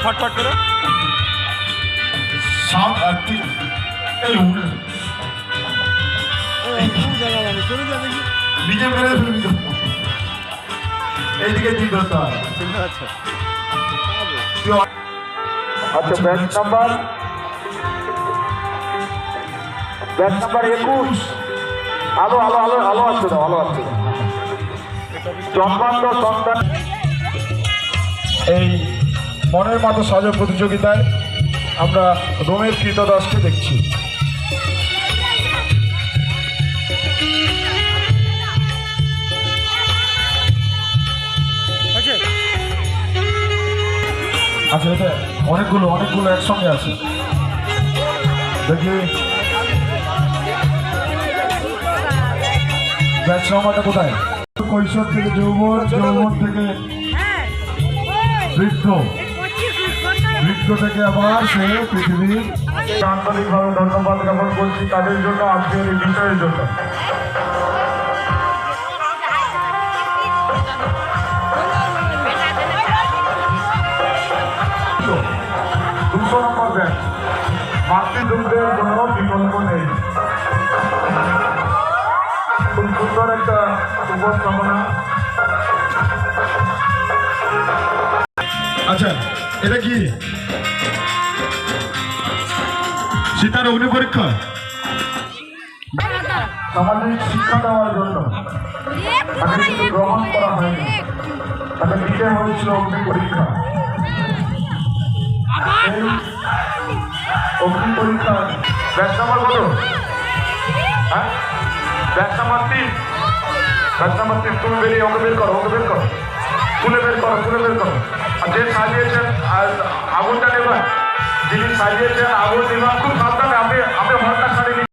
ছটফট করে নিজে মেরে ফেলবি তো এইদিকে ঠিক করতে হয়। আচ্ছা ব্যাচ নাম্বার 21 আলো আলো আলো আলো আছে না আলো আছে জন্মান্ত সন্তান এই মনের মতো সাজো প্রতিযোগিতায় আমরা রোমের কৃতদাসকে দেখছি। আচ্ছা এটা অনেকগুলো একসঙ্গে আছে দেখি ব্যাচ নাম্বারটা কোথায়? কৈশোর থেকে যৌবন, যৌবন থেকে বৃদ্ধ, বৃদ্ধ থেকে আবার সে পৃথিবীর। আন্তরিকভাবে ধন্যবাদ জ্ঞাপন করছি তাদের জন্য, আজকের এই বিষয়ের জন্য। দুশো নম্বর ব্যাচ মাতৃদুগ্ধের কোনো বিকল্প নেই। খুব সুন্দর একটা উপস্থাপনা। আচ্ছা এটা কি সীতার অগ্নি পরীক্ষা? সামাজিক শিক্ষা দেওয়ার জন্য তাকে কিন্তু গ্রহণ করা হয়নি, তাকে দিতে হয়েছিল অগ্নি পরীক্ষা। অগ্নি পরীক্ষা ব্যাচ নাম্বার কত? হ্যাঁ ব্যাচ নাম্বার 3। ব্যাচ নাম্বার 3 তুমি বেরিয়ে ওকে বের করো, ওকে বের করো, তুলে বের করো, তুলে বের করো। আর যে সাজিয়েছেন আগুনটা নেবার, যিনি সাজিয়েছেন আগুন নেবার খুব